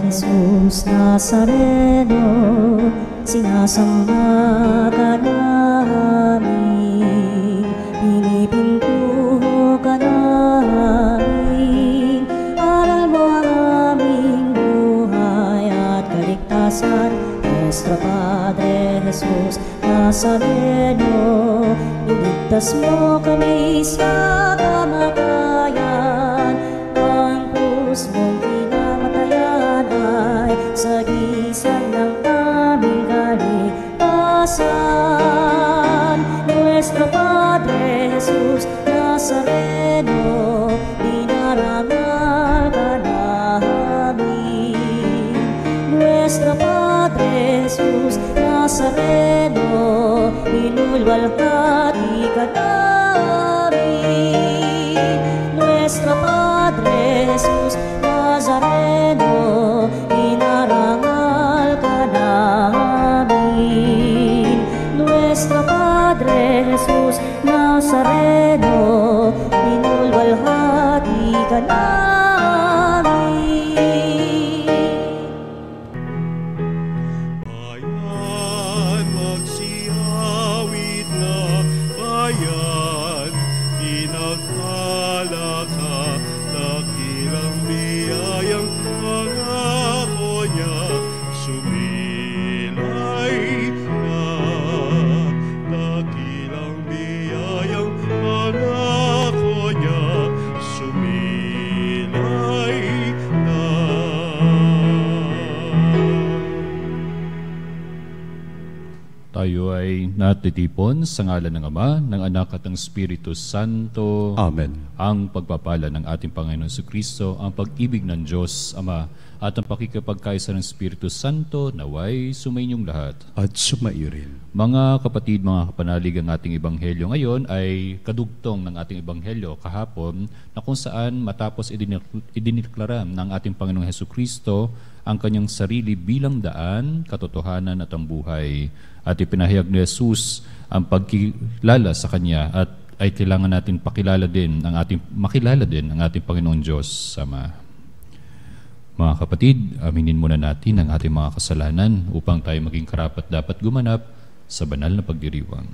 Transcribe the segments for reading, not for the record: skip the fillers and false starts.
Jesus Nazareno, sinasamba ka namin, pinipintuho ka namin. Aral mo ang aming buhay at kaligtasan, Nuestro Padre Jesus Nazareno, iligtas mo kami sa kamatayan. Ang krus mong pinamatayan ay sagisag ng aming kaligtasan. Nuestro Padre Jesus Nazareno, dinarangal ka namin. Nuestro Padre Jesus Nazareno, inulwalhati ka namin. Nuestro Padre Jesus Nazareno, inarangal ka namin. Nuestro Padre Jesus Nazareno, inulwalhati ka namin. Bayan, magsiyawit na bayan, inagkala ka, dakilang biyayang pangako niya, sumilay na. Dakilang biyayang pangako niya, sumilay na. Tayo ay natitipon sa ngalan ng Ama, ng Anak at ng Espiritu Santo. Amen. Ang pagpapala ng ating Panginoon Jesucristo, ang pag-ibig ng Diyos Ama, at ang pakikipagkaisa ng Espiritu Santo naway sumainyong lahat. At sumaiyo rin. Mga kapatid, mga kapanalig, ang ating ebanghelyo ngayon ay kadugtong ng ating ebanghelyo kahapon, na kung saan matapos idiniklara ng ating Panginoong Jesucristo ang kanyang sarili bilang daan, katotohanan at ang buhay. At ipinahayag ni Jesus ang pagkilala sa kanya, at ay kailangan natin makilala din ang ating Panginoong Diyos Ama. Mga kapatid, aminin muna natin ang ating mga kasalanan upang tayo maging karapat dapat gumanap sa banal na pagdiriwang.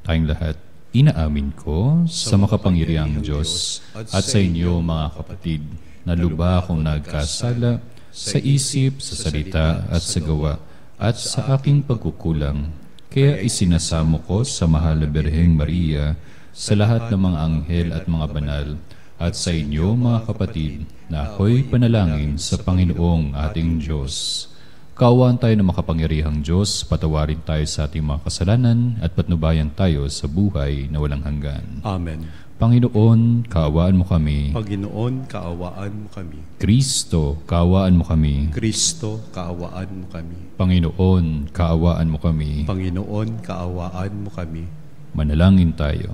Tayong lahat, inaamin ko sa makapangyarihang Diyos at sa inyo mga kapatid, na lubha akong nagkasala sa isip, sa salita at sa gawa at sa aking pagkukulang. Kaya isinasamo ko sa mahal na Birheng Maria, sa lahat ng mga anghel at mga banal, at sa inyo mga kapatid, na ako'y panalangin sa Panginoong ating Diyos. Kaawaan tayo ng makapangyarihang Diyos, patawarin tayo sa ating mga kasalanan at patnubayan tayo sa buhay na walang hanggan. Amen. Panginoon, kaawaan mo kami. Panginoon, kaawaan mo kami. Kristo, kaawaan mo kami. Kristo, kaawaan mo kami. Panginoon, kaawaan mo kami. Panginoon, kaawaan mo kami. Manalangin tayo.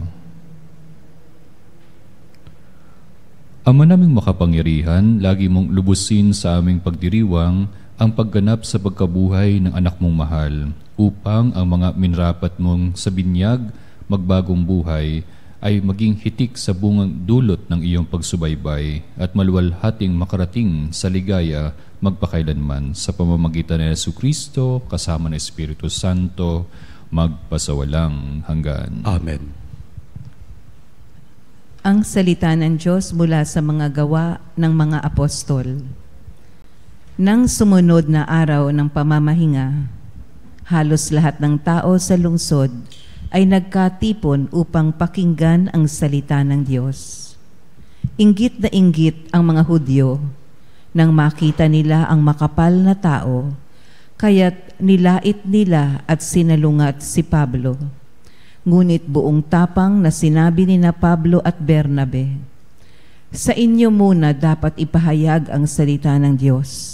Ama naming makapangyarihan, lagi mong lubusin sa aming pagdiriwang ang pagganap sa pagkabuhay ng anak mong mahal, upang ang mga minrapat mong sa binyag magbagong buhay ay maging hitik sa bungang dulot ng iyong pagsubaybay at maluwalhating makarating sa ligaya magpakailanman, sa pamamagitan ni Jesucristo kasama ng Espiritu Santo, magpasawalang hanggan. Amen. Ang salita ng Diyos mula sa mga gawa ng mga apostol. Nang sumunod na araw ng pamamahinga, halos lahat ng tao sa lungsod ay nagkatipon upang pakinggan ang salita ng Diyos. Inggit na inggit ang mga Hudyo nang makita nila ang makapal na tao, kaya't nilait nila at sinalungat si Pablo. Ngunit buong tapang na sinabi ni na Pablo at Bernabe, "Sa inyo muna dapat ipahayag ang salita ng Diyos.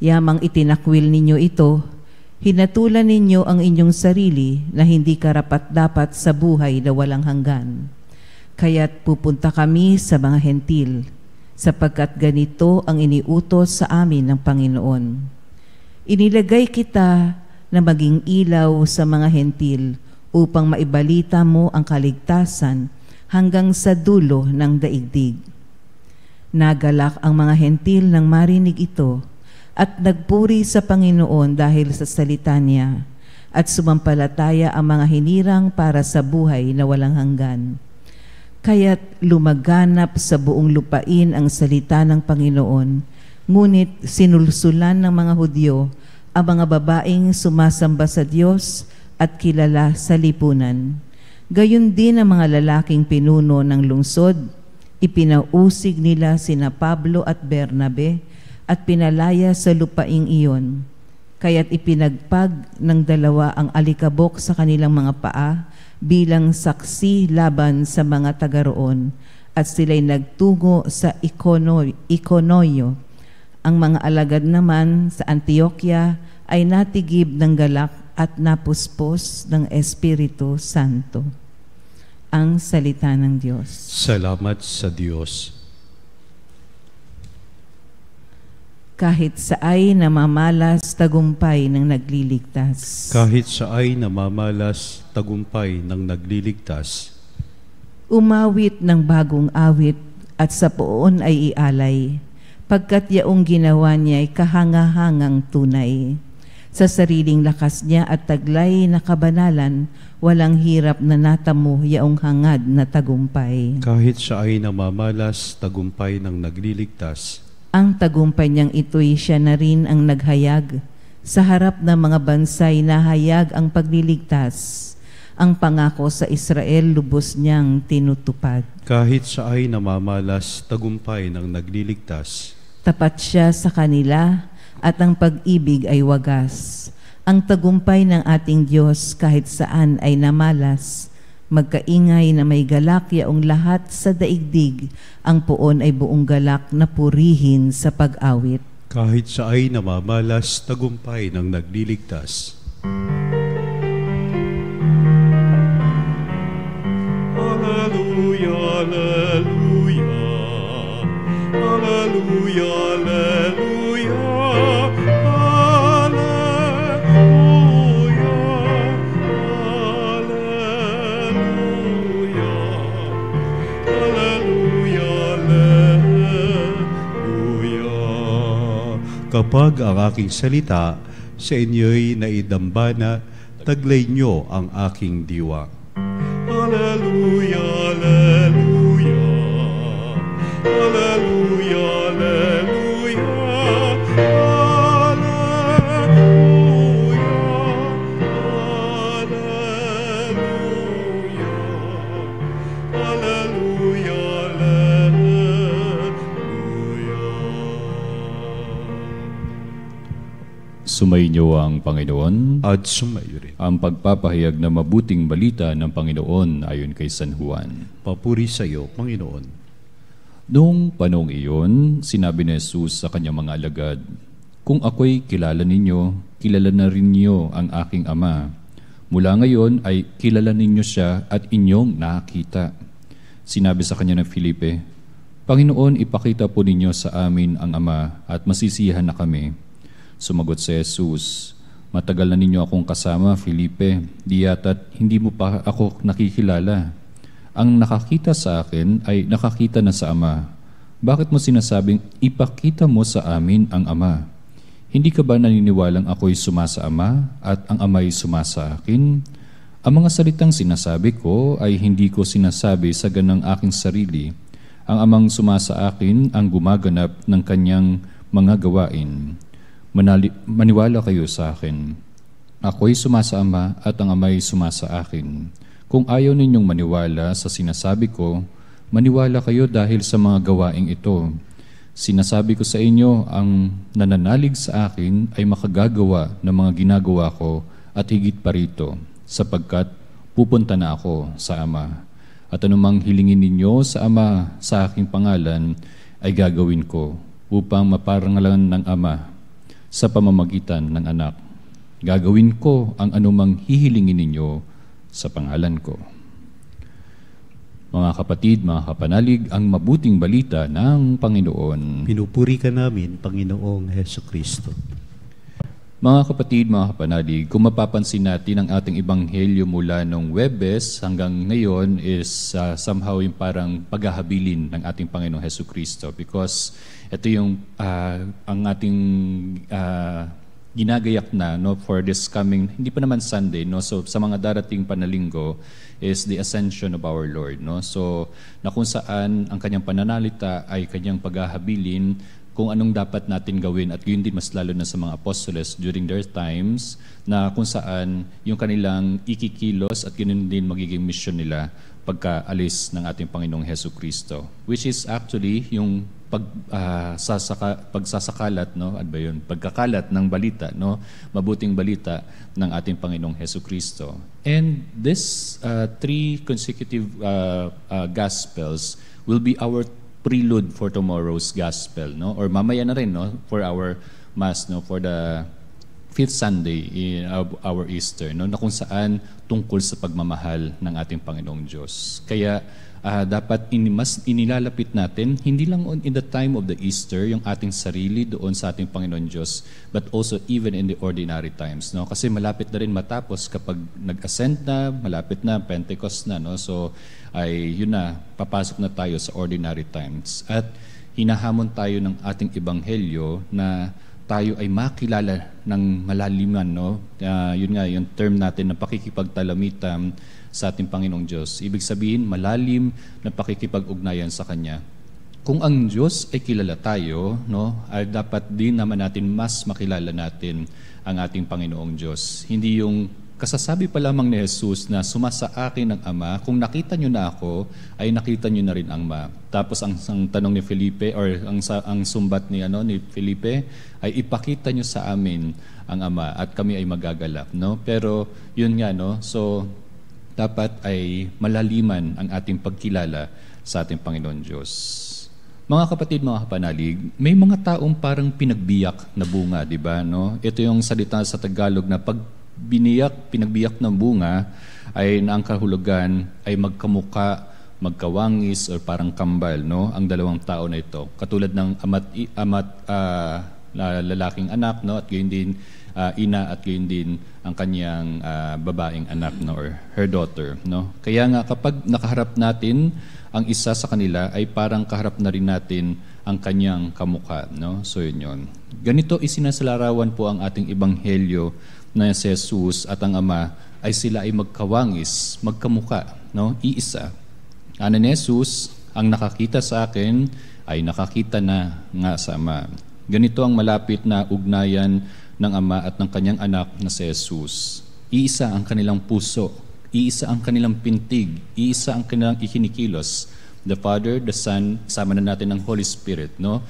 Yamang itinakwil ninyo ito, hinatulan ninyo ang inyong sarili na hindi karapat-dapat sa buhay na walang hanggan. Kaya't pupunta kami sa mga hentil, sapagkat ganito ang iniutos sa amin ng Panginoon. Inilagay kita na maging ilaw sa mga hentil upang maibalita mo ang kaligtasan hanggang sa dulo ng daigdig." Nagalak ang mga hentil nang marinig ito at nagpuri sa Panginoon dahil sa salita niya, at sumampalataya ang mga hinirang para sa buhay na walang hanggan. Kaya't lumaganap sa buong lupain ang salita ng Panginoon, ngunit sinulsulan ng mga Hudyo ang mga babaeng sumasamba sa Diyos at kilala sa lipunan. Gayon din ang mga lalaking pinuno ng lungsod, ipinausig nila sina Pablo at Bernabe at pinalaya sa lupaing iyon. Kaya't ipinagpag ng dalawa ang alikabok sa kanilang mga paa bilang saksi laban sa mga taga roon, at sila'y nagtungo sa Ikonoyo. Ang mga alagad naman sa Antioquia ay natigib ng galak at napuspos ng Espiritu Santo. Ang salita ng Diyos. Salamat sa Diyos. Kahit sa ay namamalas tagumpay ng nagliligtas. Kahit sa ay namamalas tagumpay ng nagliligtas. Umawit ng bagong awit at sa poon ay ialay, pagkat yaong ginawa niya ay kahangahangang tunay. Sa sariling lakas niya at taglay na kabanalan, walang hirap na natamo yaong hangad na tagumpay. Kahit sa ay namamalas tagumpay ng nagliligtas. Ang tagumpay niyang ito'y siya na rin ang naghayag. Sa harap ng mga bansay nahayag ang pagliligtas. Ang pangako sa Israel lubos niyang tinutupad. Kahit sa ay namamalas tagumpay ng nagliligtas. Tapat siya sa kanila at ang pag-ibig ay wagas. Ang tagumpay ng ating Diyos kahit saan ay namalas. Magkaingay na may galak yaong lahat sa daigdig, ang poon ay buong galak na purihin sa pag-awit. Kahit sa ay namamalas tagumpay ng nagliligtas. Alleluia, alleluia, alleluia, alleluia, kapag ang aking salita sa inyo'y naidambana, taglay nyo ang aking diwa. Alleluia, alleluia, alleluia, alleluia, alleluia, alleluia, Sumainyo ang Panginoon at sumayo rin. ang pagpapahayag na mabuting balita ng Panginoon ayon kay San Juan. Papuri sa iyo, Panginoon. Noong panahong iyon, sinabi ni Jesus sa kanyang mga alagad, "Kung ako'y kilala ninyo, kilala na rin niyo ang aking Ama. Mula ngayon ay kilala ninyo siya at inyong nakita." Sinabi sa kanya ng Felipe, "Panginoon, ipakita po ninyo sa amin ang Ama at masisiyahan na kami." Sumagot si Jesus, "Matagal na ninyo akong kasama, Felipe, di yata't hindi mo pa ako nakikilala. Ang nakakita sa akin ay nakakita na sa Ama. Bakit mo sinasabing, ipakita mo sa amin ang Ama? Hindi ka ba naniniwalang ako'y sumasa Ama at ang Ama'y sumasa akin? Ang mga salitang sinasabi ko ay hindi ko sinasabi sa ganang aking sarili. Ang Amang sumasa akin ang gumaganap ng kanyang mga gawain. Maniwala kayo sa akin. Ako'y sumasa Ama at ang Ama'y sumasa akin. Kung ayaw ninyong maniwala sa sinasabi ko, maniwala kayo dahil sa mga gawaing ito. Sinasabi ko sa inyo, ang nananalig sa akin ay makagagawa ng mga ginagawa ko at higit pa rito, sapagkat pupunta na ako sa Ama. At anumang hilingin ninyo sa Ama sa aking pangalan ay gagawin ko upang maparangalan ng Ama sa pamamagitan ng Anak. Gagawin ko ang anumang hihilingin ninyo sa pangalan ko." Mga kapatid, mga kapanalig, ang mabuting balita ng Panginoon. Pinupuri ka namin, Panginoong Hesukristo. Mga kapatid, mga kapanalig, kung mapapansin natin ang ating ebanghelyo mula nung Webes hanggang ngayon is somehow yung parang paghahabilin ng ating Panginoong Hesukristo, because ito yung ang ating ginagayak na, no, for this coming, hindi pa naman Sunday, no, so sa mga darating panalinggo is the ascension of our Lord, no, so na kung saan ang kanyang pananalita ay kanyang paghahabilin kung anong dapat natin gawin, at yun din mas lalo na sa mga apostoles during their times, na kung saan yung kanilang ikikilos at yun din magiging mission nila pagkaalis ng ating Panginoong Hesukristo, which is actually yung pagsasakalat, no, ano ba yun? Pagkakalat ng balita, no, mabuting balita ng ating Panginoong Hesukristo. And this 3 consecutive Gospels will be our prelude for tomorrow's gospel, no, or mamaya na rin, no, for our mass, no, for the 5th Sunday in our Easter, no, na kung saan tungkol sa pagmamahal ng ating Panginoong Diyos. Kaya dapat mas inilalapit natin, hindi lang in the time of the Easter, yung ating sarili doon sa ating Panginoon Diyos, but also even in the ordinary times, no? Kasi malapit na rin matapos kapag nag-ascend na, malapit na, Pentecost na, no? So, ay yun na, papasok na tayo sa ordinary times. At hinahamon tayo ng ating ebanghelyo na tayo ay makilala ng malaliman, no? Yun nga, yung term natin na pakikipagtalamitan sa ating Panginoong Diyos. Ibig sabihin, malalim na pakikipag-ugnayan sa Kanya. Kung ang Diyos ay kilala tayo, no, ay dapat din naman natin mas makilala natin ang ating Panginoong Diyos. Hindi yung kasasabi pa lamang ni Jesus na sumasa akin ang Ama, kung nakita nyo na ako, ay nakita nyo na rin ang Ama. Tapos ang tanong ni Felipe, or ang sumbat ni Felipe, ay ipakita nyo sa amin ang Ama at kami ay magagalak, no? Pero yun nga, no, so dapat ay malaliman ang ating pagkilala sa ating Panginoon Diyos. Mga kapatid, mga kapanalig, may mga taong parang pinagbiyak na bunga, di ba? No? Ito yung salita sa Tagalog na pag pinagbiyak ng bunga ay na ang kahulugan ay magkamuka, magkawangis, o parang kambal, no? Ang dalawang tao na ito. Katulad ng lalaking anak, no? At gayon din ina, at gayon din ang kanyang babaeng anak, no, or her daughter, no. Kaya nga kapag nakaharap natin ang isa sa kanila ay parang kaharap na rin natin ang kanyang kamukha, no. So yun. Ganito isinasalarawan po ang ating ebanghelyo na si Jesus at ang Ama ay sila ay magkawangis, magkamukha, no, iisa. Ano ni Jesus, ang nakakita sa akin ay nakakita na nga sa Ama. Ganito ang malapit na ugnayan ng Ama at ng kanyang anak na si Jesus. Iisa ang kanilang puso, iisa ang kanilang pintig, iisa ang kanilang ikinikilos. The Father, the Son, kasama na natin ang Holy Spirit, no?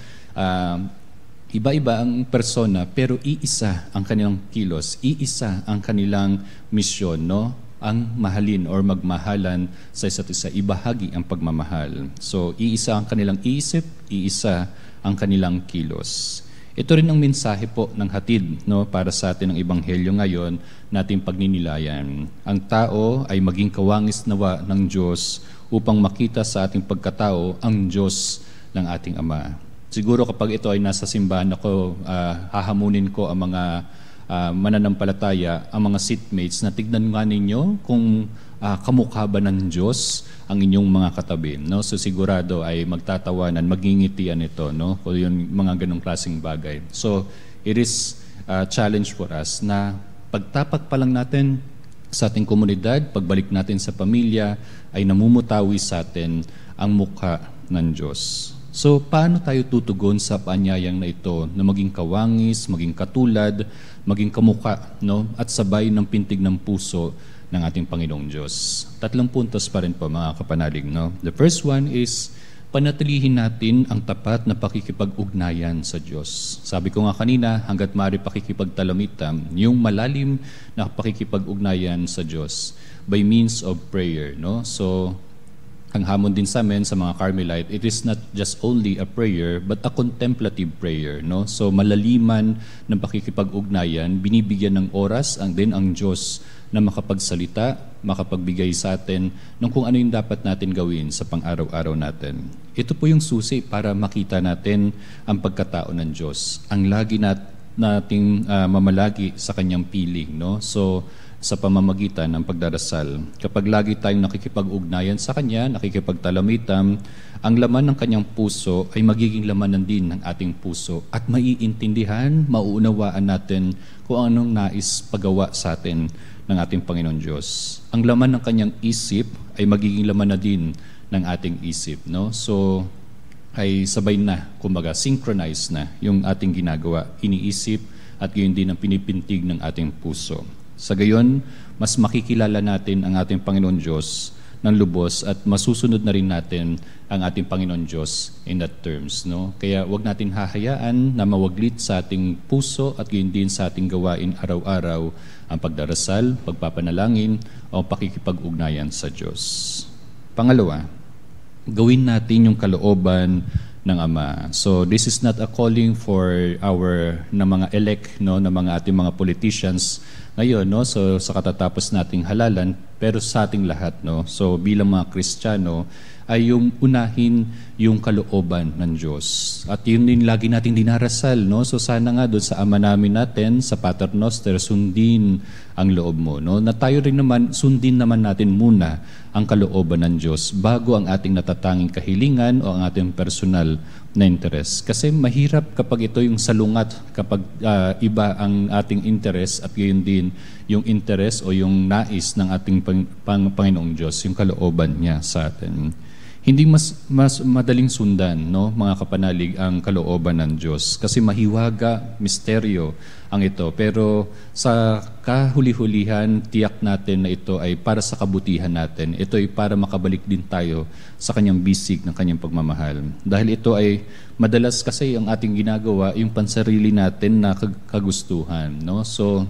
Iba-iba ang persona, pero iisa ang kanilang kilos, iisa ang kanilang misyon, no? Ang mahalin or magmahalan sa isa't isa, ibahagi ang pagmamahal. So, iisa ang kanilang isip, iisa ang kanilang kilos. Ito rin ang mensahe po ng hatid, no, para sa atin ng ebanghelyo ngayon nating pagninilayan. Ang tao ay maging kawangis nawa ng Diyos upang makita sa ating pagkatao ang Diyos ng ating Ama. Siguro kapag ito ay nasa simbahan ako, hahamunin ko ang mga mananampalataya, ang mga seatmates, na tignan nga ninyo kung kamukha ba ng Diyos ang inyong mga katabi, no? So sigurado ay magtatawanan, magingitian ito, no? Kung yung mga ganong klaseng bagay. So it is a challenge for us na pagtapak pa lang natin sa ating komunidad, pagbalik natin sa pamilya, ay namumutawi sa atin ang mukha ng Diyos. So paano tayo tutugon sa paanyayang na ito na maging kawangis, maging katulad, maging kamukha, no? At sabay ng pintig ng puso ng ating Panginoong Diyos. 3 puntos pa rin po, mga kapanalig, no? The first one is panatilihin natin ang tapat na pakikipag-ugnayan sa Diyos. Sabi ko nga kanina, hanggat maaari pakikipagtalamitan, yung malalim na pakikipag-ugnayan sa Diyos by means of prayer, no? So ang hamon din sa amin sa mga Carmelite, it is not just only a prayer but a contemplative prayer, no? So malaliman ng pakikipag-ugnayan, binibigyan ng oras ang Diyos na makapagsalita, makapagbigay sa atin ng kung ano yung dapat natin gawin sa pang-araw-araw natin. Ito po yung susi para makita natin ang pagkatao ng Diyos. Ang lagi nating mamalagi sa kanyang piling, no? So sa pamamagitan ng pagdarasal. Kapag lagi tayong nakikipag-ugnayan sa Kanya, nakikipagtalamitam, ang laman ng Kanyang puso ay magiging lamanan din ng ating puso at maiintindihan, mauunawaan natin kung anong nais pagawa sa atin ng ating Panginoon Diyos. Ang laman ng Kanyang isip ay magiging laman na din ng ating isip, no? So ay sabay na, kumbaga synchronize na yung ating ginagawa, iniisip at gayon din ang pinipintig ng ating puso. Sa gayon, mas makikilala natin ang ating Panginoon Diyos ng lubos at masusunod na rin natin ang ating Panginoon Diyos in that terms, no? Kaya wag natin hahayaan na mawaglit sa ating puso at gayon din sa ating gawain araw-araw ang pagdarasal, pagpapanalangin o pakikipag-ugnayan sa Diyos. Pangalawa, gawin natin yung kalooban ng Ama. So this is not a calling for our na mga elect, no, na mga ating mga politicians ngayon, no. So sa katatapos nating halalan, pero sa ating lahat, no. So bilang mga Kristiyano ay yung unahin yung kalooban ng Diyos. At yun din lagi nating dinarasal, no. So sana nga doon sa Ama namin natin, sa Pater Noster, sundin ang loob mo, no. Na tayo rin naman, sundin naman natin muna ang kalooban ng Diyos bago ang ating natatanging kahilingan o ang ating personal na interes. Kasi mahirap kapag ito yung salungat, kapag iba ang ating interes at gayon din yung interes o yung nais ng ating Panginoong Diyos, yung kalooban niya sa atin. Hindi mas madaling sundan, no, mga kapanalig, ang kalooban ng Diyos. Kasi mahiwaga, misteryo ang ito. Pero sa kahuli-hulihan, tiyak natin na ito ay para sa kabutihan natin. Ito ay para makabalik din tayo sa kanyang bisig ng kanyang pagmamahal. Dahil ito ay madalas kasi ang ating ginagawa, yung pansarili natin na kagustuhan, no? So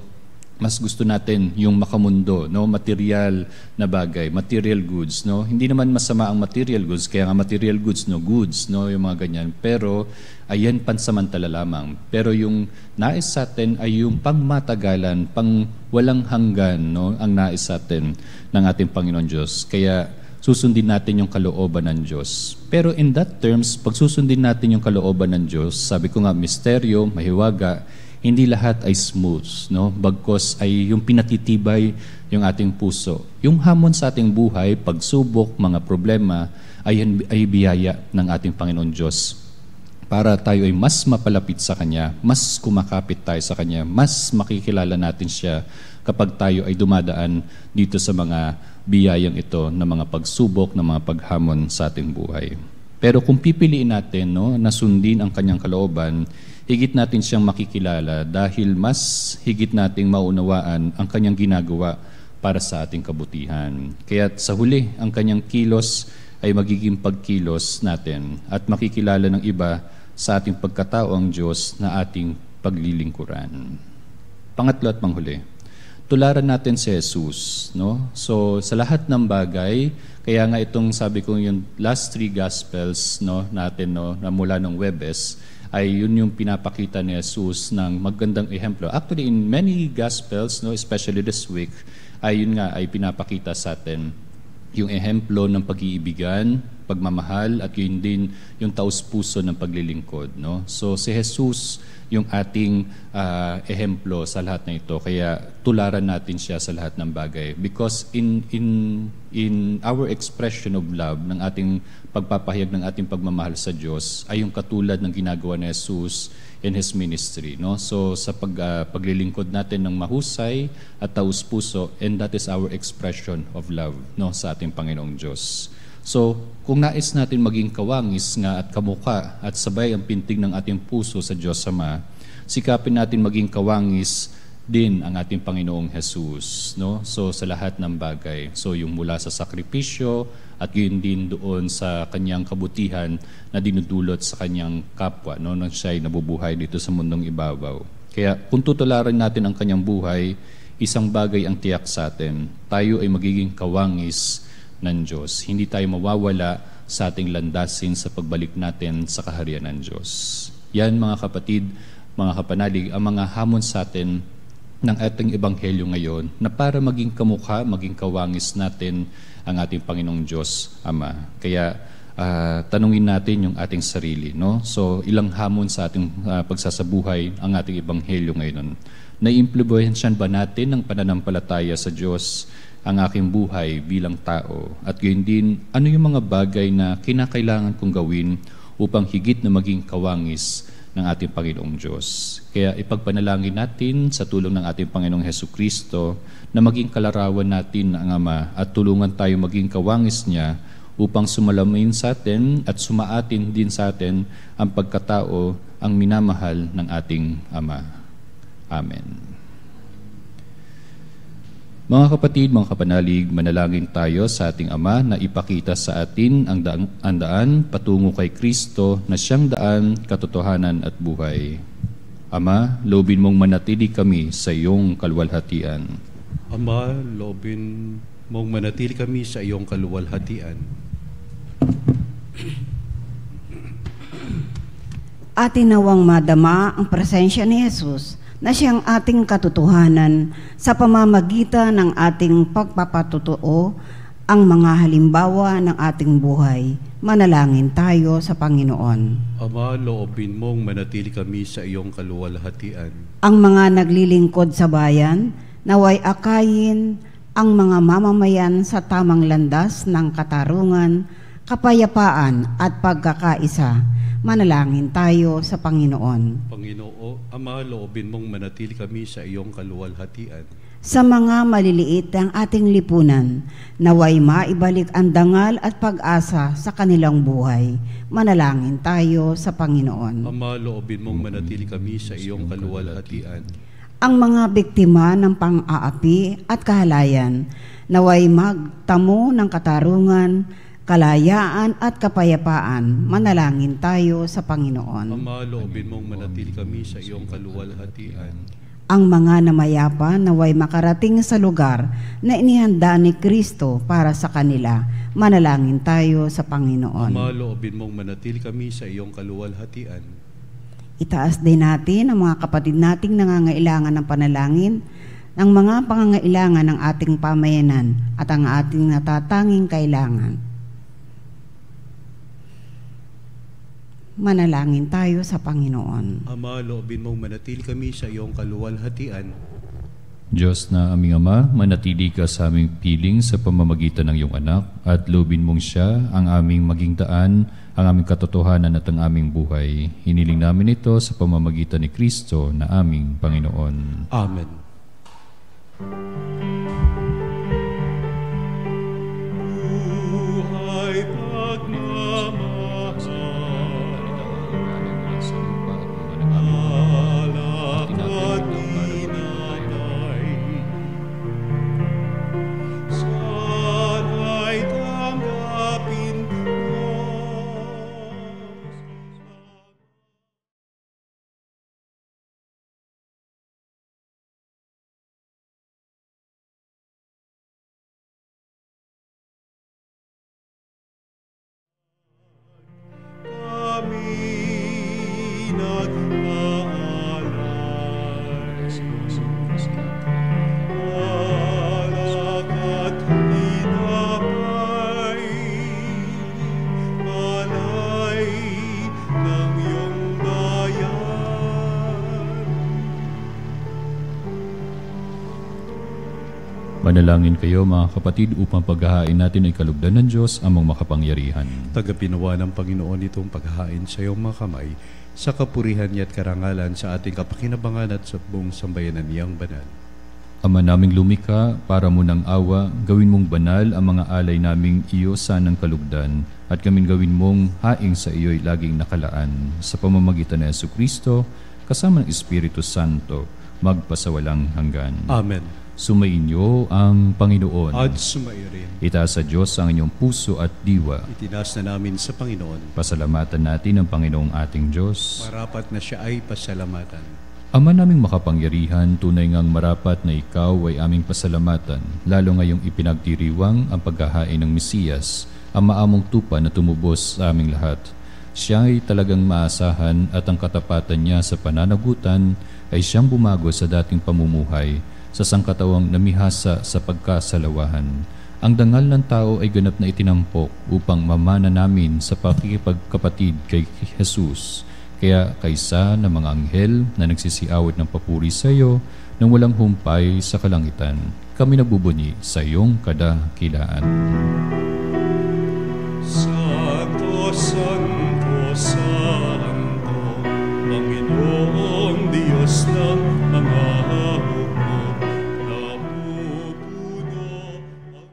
mas gusto natin yung makamundo, no, material na bagay, material goods, no. Hindi naman masama ang material goods, kaya nga material goods, no, goods, no, yung mga ganyan. Pero ayan pansamantala lamang. Pero yung nais sa atin ay yung pangmatagalan, pang walang hanggan, no, ang nais sa atin ng ating Panginoon Diyos. Kaya susundin natin yung kalooban ng Diyos. Pero in that terms, pag susundin natin yung kalooban ng Diyos, sabi ko nga, misteryo, mahiwaga, hindi lahat ay smooth, no? Bagkos ay yung pinatitibay yung ating puso. Yung hamon sa ating buhay, pagsubok, mga problema, ay biyaya ng ating Panginoon Diyos. Para tayo ay mas mapalapit sa Kanya, mas kumakapit tayo sa Kanya, mas makikilala natin siya kapag tayo ay dumadaan dito sa mga biyayang ito na mga pagsubok, na mga paghamon sa ating buhay. Pero kung pipiliin natin, no, na sundin ang Kanyang kalooban, higit natin siyang makikilala dahil mas higit nating maunawaan ang Kanyang ginagawa para sa ating kabutihan. Kaya sa huli, ang Kanyang kilos ay magiging pagkilos natin at makikilala ng iba sa ating pagkatao ang Diyos na ating paglilingkuran. Pangatlo at panghuli, tularan natin si Jesus, no? So sa lahat ng bagay, kaya nga itong sabi ko yung last 3 Gospels, no, natin, no, na mula ng Webes, ay yun yung pinapakita ni Jesus ng magandang ehemplo. Actually, in many Gospels, no, especially this week, ay yun nga ay pinapakita sa atin yung ehemplo ng pag-iibigan, pagmamahal, at yun din yung taus-puso ng paglilingkod, no? So si Jesus yung ating ehemplo sa lahat na ito. Kaya tularan natin siya sa lahat ng bagay. Because in our expression of love, ng ating pagpapahayag ng ating pagmamahal sa Diyos, ay yung katulad ng ginagawa ni Jesus in His ministry, no? So sa paglilingkod natin ng mahusay at taus-puso, and that is our expression of love, no, sa ating Panginoong Diyos. So, kung nais natin maging kawangis nga at kamukha at sabay ang pintig ng ating puso sa Diyos Ama, sikapin natin maging kawangis din ang ating Panginoong Jesus, no? So, sa lahat ng bagay. So, yung mula sa sakripisyo at yun din doon sa kanyang kabutihan na dinudulot sa kanyang kapwa, no? Nang siya ay nabubuhay dito sa mundong ibabaw. Kaya, kung tutularan natin ang kanyang buhay, isang bagay ang tiyak sa atin. Tayo ay magiging kawangis ng Diyos. Hindi tayo mawawala sa ating landasin sa pagbalik natin sa kaharian ng Diyos. Yan, mga kapatid, mga kapanalig, ang mga hamon sa atin ng ating ebanghelyo ngayon na para maging kamukha, maging kawangis natin ang ating Panginoong Diyos Ama. Kaya tanungin natin yung ating sarili, no? So, ilang hamon sa ating pagsasabuhay ang ating ebanghelyo ngayon. Naiimpluwensyahan ba natin ng pananampalataya sa Diyos ang aking buhay bilang tao? At gayon din, ano yung mga bagay na kinakailangan kong gawin upang higit na maging kawangis ng ating Panginoong Diyos? Kaya ipagpanalangin natin sa tulong ng ating Panginoong Hesukristo na maging kalarawan natin ang Ama at tulungan tayo maging kawangis niya upang sumalamin sa atin at sumaatin din sa atin ang pagkatao ang minamahal ng ating Ama. Amen. Mga kapatid, mga kapanalig, manalangin tayo sa ating Ama na ipakita sa atin ang daan patungo kay Kristo na siyang daan, katotohanan at buhay. Ama, loobin mong manatili kami sa iyong kaluwalhatian. Ama, loobin mong manatili kami sa iyong kaluwalhatian. Atin nawang madama ang presensya ni Jesus na siyang ating katotohanan sa pamamagitan ng ating pagpapatotoo ang mga halimbawa ng ating buhay. Manalangin tayo sa Panginoon. Ama, loobin mong manatili kami sa iyong kaluwalhatian. Ang mga naglilingkod sa bayan, naway akayin ang mga mamamayan sa tamang landas ng katarungan, kapayapaan at pagkakaisa. Manalangin tayo sa Panginoon. Ama, loobin mong manatili kami sa iyong kaluwalhatian. Sa mga maliliit ang ating lipunan, naway maibalik ang dangal at pag-asa sa kanilang buhay. Manalangin tayo sa Panginoon. Ama, loobin mong manatili kami sa iyong kaluwalhatian. Ang mga biktima ng pang-aapi at kahalayan, naway magtamo ng katarungan, kalayaan at kapayapaan. Manalangin tayo sa Panginoon. Ama, loobin mong manatili kami sa iyong kaluwalhatian. Ang mga namayapa naway makarating sa lugar na inihanda ni Kristo para sa kanila. Manalangin tayo sa Panginoon. Ama, loobin mong manatili kami sa iyong kaluwalhatian. Itaas din natin ang mga kapatid nating nangangailangan ng panalangin, ng mga pangangailangan ng ating pamayanan at ang ating natatanging kailangan. Manalangin tayo sa Panginoon. Ama, loobin mong manatili kami sa iyong kaluwalhatian. Diyos na aming Ama, manatili ka sa aming piling sa pamamagitan ng iyong anak at loobin mong siya ang aming maging daan, ang aming katotohanan at ang aming buhay. Hiniling namin ito sa pamamagitan ni Kristo na aming Panginoon. Amen. Buhay pagmamahal, alak at inabay, sana'y tanggapin ko. Manalangin kayo mga kapatid upang paghahain natin ay kalugdan ng Diyos amang makapangyarihan. Tagapinawa ng Panginoon itong paghahain sa iyong mga kamay, sa kapurihan niya at karangalan sa ating kapakinabangan at sa buong sambayanan niyang banal. Ama naming lumikha, para mo ng awa, gawin mong banal ang mga alay naming iyo sanang kalugdan, at kaming gawin mong haing sa iyo'y laging nakalaan. Sa pamamagitan ng Jesucristo, kasama ng Espiritu Santo, magpasawalang hanggan. Amen. Sumainyo ang Panginoon. At sumaiyo rin. Itaas sa Diyos ang inyong puso at diwa. Itinaas na namin sa Panginoon. Pasalamatan natin ang Panginoong ating Diyos. Marapat na siya ay pasalamatan. Ama naming makapangyarihan, tunay ngang marapat na ikaw ay aming pasalamatan, lalo ngayong ipinagdiriwang ang paghahain ng Mesiyas, ang maamong tupa na tumubos sa aming lahat. Siya ay talagang maasahan at ang katapatan niya sa pananagutan ay siyang bumago sa dating pamumuhay, sa sangkatawang namihasa sa pagkasalawahan. ang dangal ng tao ay ganap na itinampok upang mamana namin sa pakikipagkapatid kay Jesus. Kaya kaysa ng mga anghel na nagsisiawit ng papuri sa iyo nang walang humpay sa kalangitan, kami nagbubunyi sa iyong kadakilaan. Santo, Santo, Santo, Panginoong Diyos ng mga hukbo, napupuno ang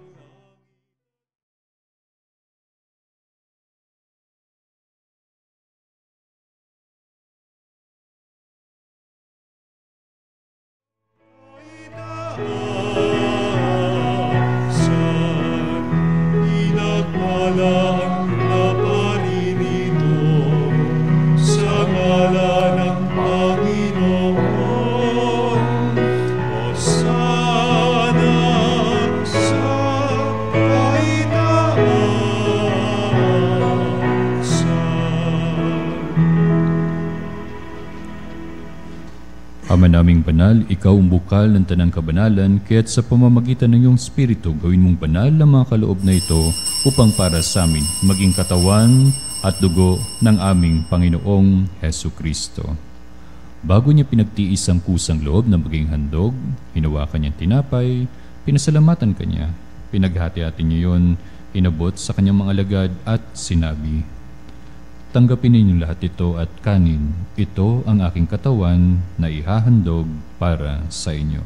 taasan, inagpalang na parinito sa ngalan ng Panginoon. Hosana sa kaitaasan. Ama naming banal, ikaw ang bukal ng tanang kabanalan, kaya't sa pamamagitan ng iyong Espiritu, gawin mong banal ang mga kaloob na ito upang para sa amin maging katawan at dugo ng aming Panginoong Hesu Kristo. Bago niya pinagtiis ang kusang loob na maging handog, hinawakan niyang tinapay, pinasalamatan kanya, pinaghati-hati niya yun, inabot sa kanyang mga alagad at sinabi, "Tanggapin ninyo lahat ito at kanin. Ito ang aking katawan na ihahandog para sa inyo."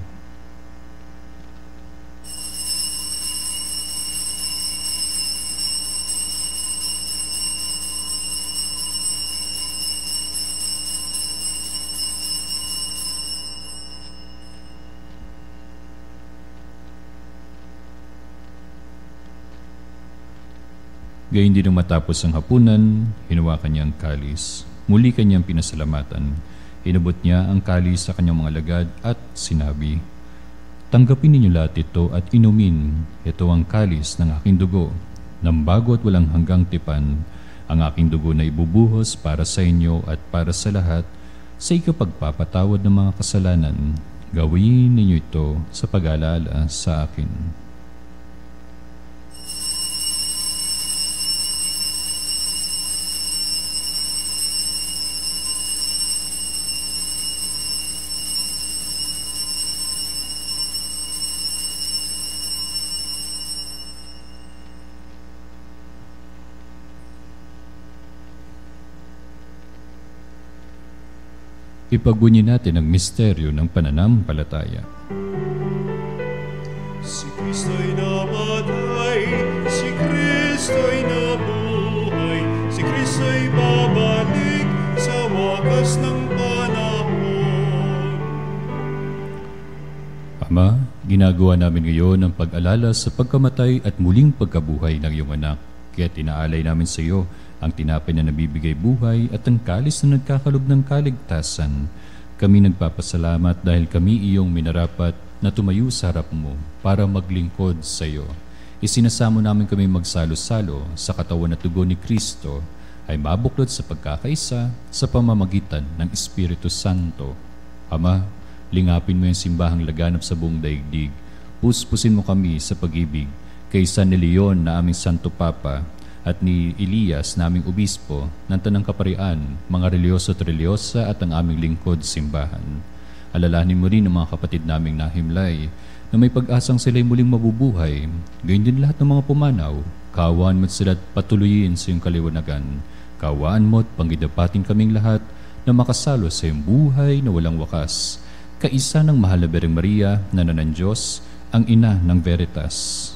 Gayun din nang matapos ang hapunan, hinawakan niya ang kalis. Muli kanyang pinasalamatan. Inabot niya ang kalis sa kanyang mga alagad at sinabi, "Tanggapin ninyo lahat ito at inumin. Ito ang kalis ng aking dugo, ng bago at walang hanggang tipan. Ang aking dugo na ibubuhos para sa inyo at para sa lahat sa ikapagpapatawad ng mga kasalanan. Gawin ninyo ito sa pag-aalala sa akin." Ipagbunyi natin ang misteryo ng pananampalataya. Si Kristo'y namatay, si Kristo'y nabuhay, si Kristo'y babalik sa wakas ng panahon. Ama, ginagawa namin ngayon ang pag-alala sa pagkamatay at muling pagkabuhay ng iyong anak. Kaya tinaalay namin sa iyo ang tinapay na nabibigay buhay at ang kalis na nagkakalob ng kaligtasan. Kami nagpapasalamat dahil kami iyong minarapat na tumayo sa harap mo para maglingkod sa iyo. Isinasamo namin kami magsalo-salo sa katawan at dugo ni Kristo ay mabuklod sa pagkakaisa sa pamamagitan ng Espiritu Santo. Ama, lingapin mo yung simbahang laganap sa buong daigdig. Puspusin mo kami sa pag-ibig kaysa ni Leon na aming Santo Papa at ni Elias na aming Obispo ng Tanang Kaparian, mga relyoso at relyosa at ang aming lingkod simbahan. Alalahanin mo rin ang mga kapatid naming nahimlay na may pag-asang sila'y muling mabubuhay. Gayun din lahat ng mga pumanaw. Kaawaan mo sila at patuloyin sa iyong kaliwanagan. Kaawaan mo at panggidapatin kaming lahat na makasalo sa iyong buhay na walang wakas. Kaisa ng mahal na Bereng Maria, Nana ng Diyos, ang ina ng Veritas.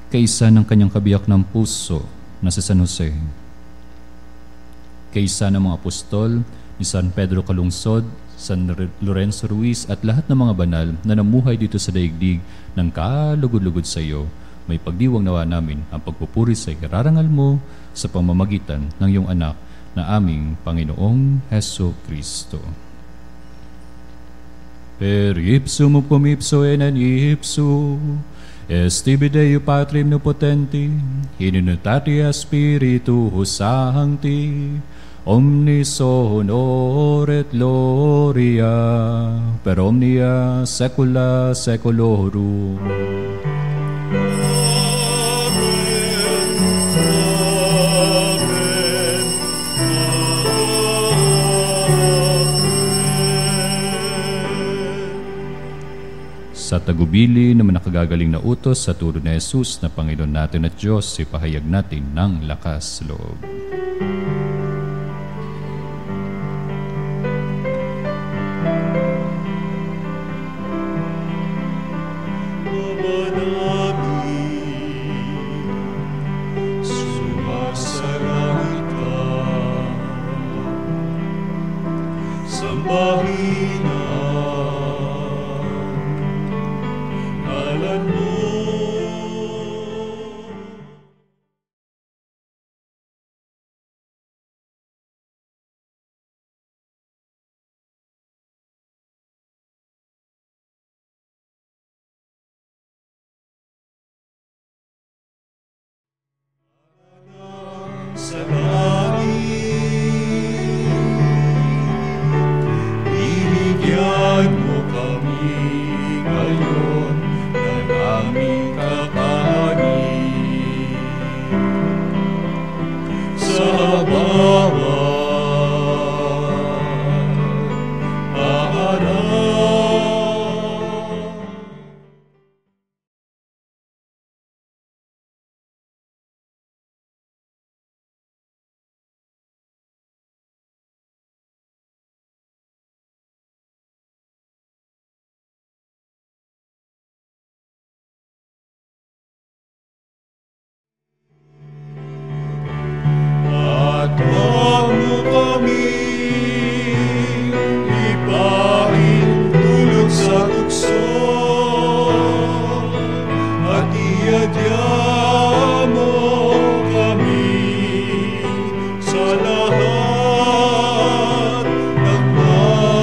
Kaisa ng kanyang kabiyak ng puso na si San Jose. Kaisa ng mga apostol ni San Pedro Calungsod, San Lorenzo Ruiz at lahat ng mga banal na namuhay dito sa daigdig ng kalugod-lugod sa iyo, may pagdiwang nawa namin ang pagpupuri sa ikarangal mo sa pamamagitan ng iyong anak na aming Panginoong Hesu Kristo. Per ipsum cum ipso enem ipso, Estibi Deo Patrim Potenti, in unitatia Spiritus Sancti, omnis honor et gloria, per omnia saecula saeculorum. Sa tagubili na nakagagaling na utos sa turo ni Jesus na Panginoon natin at Diyos, ipahayag natin ng lakas loob. Sa langit, binigyan mo kami ngayon ng aming kakanin. Sa bawat araw, at huwag mo kami ipahintulot sa tukso, at iadya mo kami sa lahat ng tama.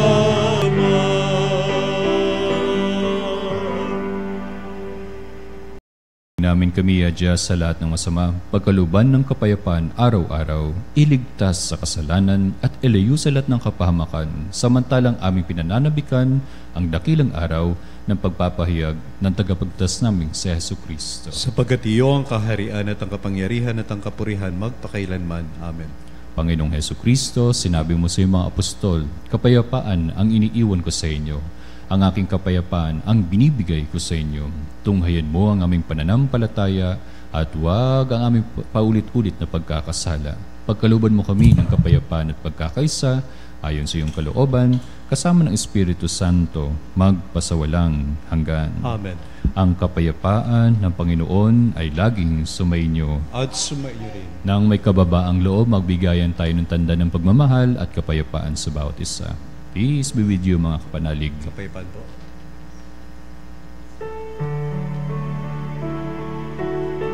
Namin kami adya sa lahat ng masama, pagkaluban ng kapayapaan araw-araw, iligtas sa kasalanan at ilayo sa lahat ng kapahamakan, samantalang aming pinananabikan ang dakilang araw ng pagpapahayag ng tagapagtas naming si Hesu Kristo. Sapagkat iyo ang kaharian at ang kapangyarihan at ang kapurihan magpakailanman. Amen. Panginoong Hesu Kristo, sinabi mo sa iyong mga apostol, kapayapaan ang iniiwan ko sa inyo. Ang aking kapayapaan ang binibigay ko sa inyo. Tunghayan mo ang aming pananampalataya at huwag ang aming paulit-ulit na pagkakasala. Pagkaluban mo kami ng kapayapaan at pagkakaisa, ayon sa iyong kalooban, kasama ng Espiritu Santo, magpasawalang hanggan. Amen. Ang kapayapaan ng Panginoon ay laging sumainyo. At sumaiyo rin. Nang may kababaang loob, magbigayan tayo ng tanda ng pagmamahal at kapayapaan sa bawat isa. Peace be with you, mga kapanalig. Kapayapaan po.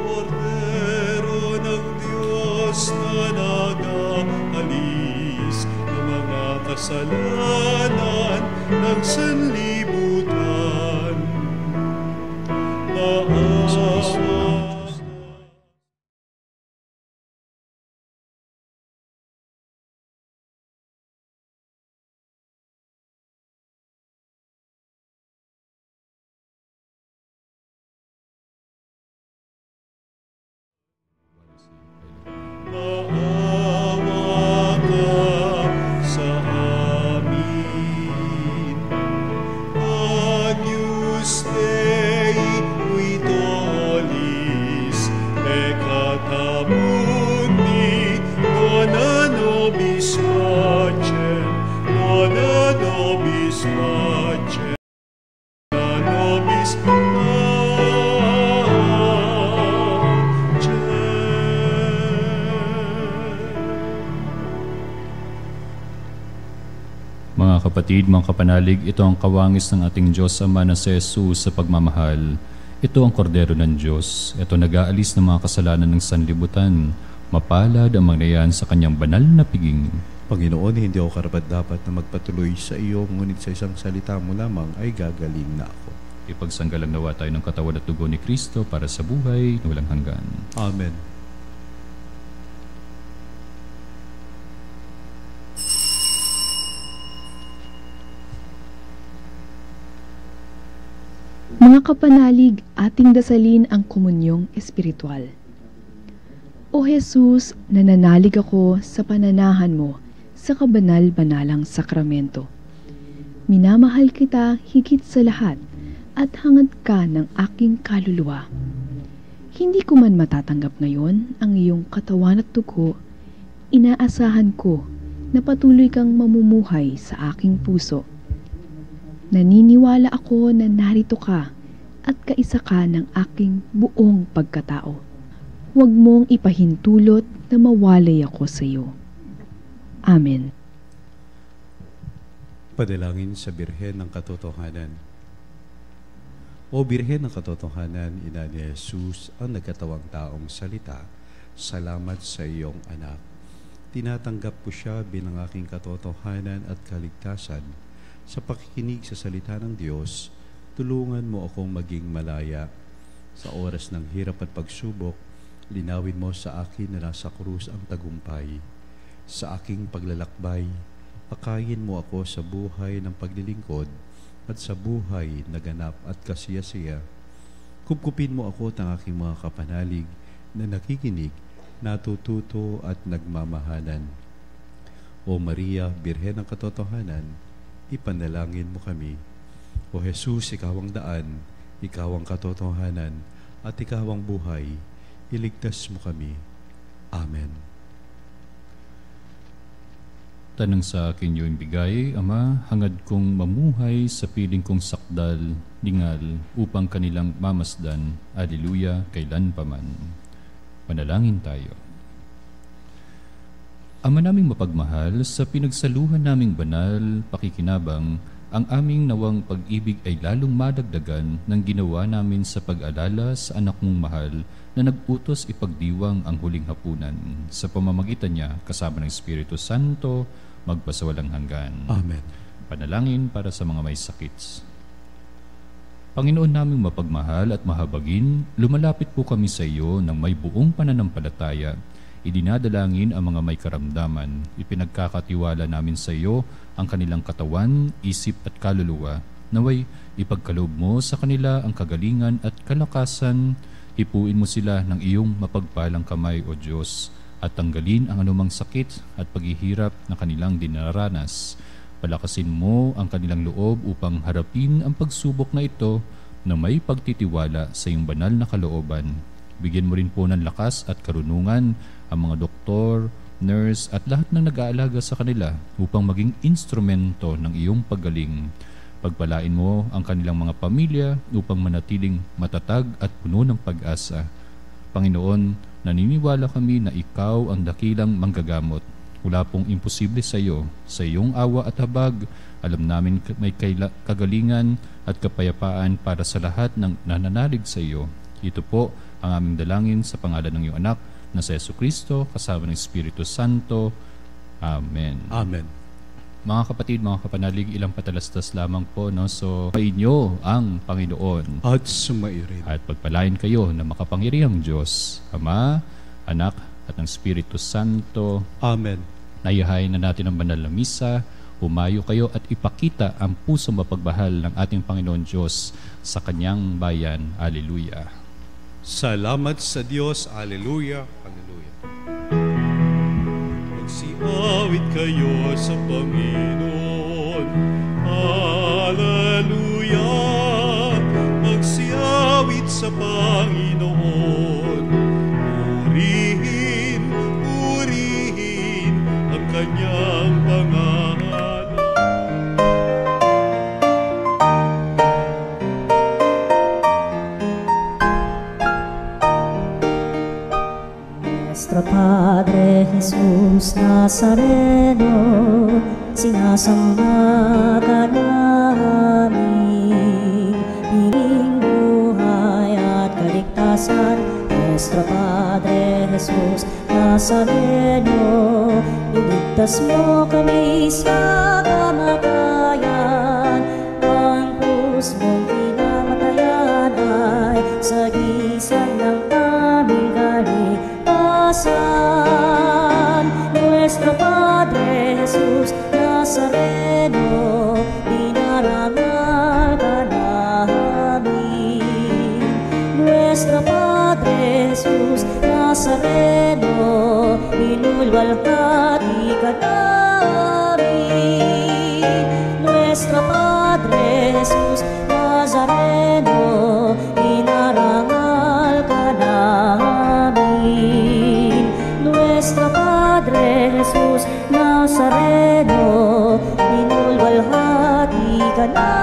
Kordero ng Diyos na nag-aalis ng mga kasalanan ng sanlibutan, maawa. Maawa ka sa amin. Agnus Dei, qui tollis peccatum mundi, dona nobis pacem, dona nobis pacem, dona nobis pacem. Mga kapatid, mga kapanalig, ito ang kawangis ng ating Diyos Ama na si Jesus sa pagmamahal. Ito ang kordero ng Diyos. Ito nag-aalis ng mga kasalanan ng sanlibutan. Mapalad ang mangyayan sa kanyang banal na piging. Panginoon, hindi ako karapat-dapat na magpatuloy sa iyo, ngunit sa isang salita mo lamang ay gagaling na ako. Ipagsanggalang nawa tayo ng katawan at dugo ni Kristo para sa buhay na walang hanggan. Amen. Mga kapanalig, ating dasalin ang komunyong espiritual. O Jesus, nananalig ako sa pananahan mo sa kabanal-banalang sakramento. Minamahal kita higit sa lahat at hangad ka ng aking kaluluwa. Hindi ko man matatanggap ngayon ang iyong katawan at dugo, inaasahan ko na patuloy kang mamumuhay sa aking puso. Naniniwala ako na narito ka at kaisa ka ng aking buong pagkatao. Huwag mong ipahintulot na mawalay ako sa iyo. Amen. Padalangin sa Birhen ng Katotohanan. O Birhen ng Katotohanan, Ina ni Jesus, ang nagkatawang taong salita, salamat sa iyong anak. Tinatanggap ko siya bilang aking katotohanan at kaligtasan. Sa pakikinig sa salita ng Diyos, tulungan mo akong maging malaya. Sa oras ng hirap at pagsubok, linawin mo sa akin na nasa krus ang tagumpay. Sa aking paglalakbay, akayin mo ako sa buhay ng paglilingkod at sa buhay na ganap at kasiyasiya. Kupkupin mo ako ng aking mga kapanalig na nakikinig, natututo at nagmamahalan. O Maria, Birhen ng Katotohanan, ipanalangin mo kami. O Jesus, ikaw ang daan, ikaw ang katotohanan, at ikaw ang buhay. Iligtas mo kami. Amen. Tanang sa akin iyong bigay, Ama, hangad kong mamuhay sa piling kong sakdal, lingal, upang kanilang mamasdan. Alleluia, kailan paman. Manalangin tayo. Ama naming mapagmahal, sa pinagsaluhan naming banal, pakikinabang, ang aming nawang pag-ibig ay lalong madagdagan ng ginawa namin sa pag-alala sa anak mong mahal na nag-utos ipagdiwang ang huling hapunan. Sa pamamagitan niya, kasama ng Espiritu Santo, magpasawalang hanggan. Amen. Panalangin para sa mga may sakit. Panginoon naming mapagmahal at mahabagin, lumalapit po kami sa iyo ng may buong pananampalataya. Idinadalangin ang mga may karamdaman. Ipinagkakatiwala namin sa iyo ang kanilang katawan, isip at kaluluwa. Naway ipagkaloob mo sa kanila ang kagalingan at kalakasan. Hipuin mo sila ng iyong mapagpalang kamay, O Diyos, at tanggalin ang anumang sakit at paghihirap na kanilang dinaranas. Palakasin mo ang kanilang loob upang harapin ang pagsubok na ito na may pagtitiwala sa iyong banal na kalooban. Bigyan mo rin po ng lakas at karunungan ang mga doktor, nurse at lahat ng nag-aalaga sa kanila upang maging instrumento ng iyong paggaling. Pagpalain mo ang kanilang mga pamilya upang manatiling matatag at puno ng pag-asa. Panginoon, naniniwala kami na ikaw ang dakilang manggagamot. Wala pong imposible sa iyo. Sa iyong awa at habag, alam namin may kagalingan at kapayapaan para sa lahat ng nananalig sa iyo. Ito po ang aming dalangin sa pangalan ng iyong anak na si Jesucristo, kasama ng Espiritu Santo. Amen. Amen. Mga kapatid, mga kapanalig, ilang patalastas lamang po, no? So, inyo ang Panginoon. At sumairin. At pagpalain kayo na makapangyarihang Diyos, Ama, Anak, at ng Espiritu Santo. Amen. Nayahay na natin ang banal na misa. Humayo kayo at ipakita ang pusong mapagmahal ng ating Panginoon Diyos sa kanyang bayan. Alleluia. Salamat sa Diyos. Alleluia. Alleluia. Magsiawit kayo sa Panginoon. Alleluia. Magsiawit sa Panginoon. Purihin, purihin ang kanyang pangalan. Nuestro Padre Jesus Nazareno, sinasamba ka namin, piling buhay at kaligtasan. Nuestro Padre Jesus Nazareno, iligtas mo kami sa kamatayan. Ang krus mong pinamatayan ay sagisag ng aming kaligtasan. Nuestro Padre Jesus Nazareno, dinarangal ka namin. Nuestro Padre Jesus Nazareno, inulwalhati ka namin. Nuestro Padre Jesus Nazareno, Nazareno, inarangal ka namin. Nuestro Padre Jesus Nazareno, inulwalhati ka namin.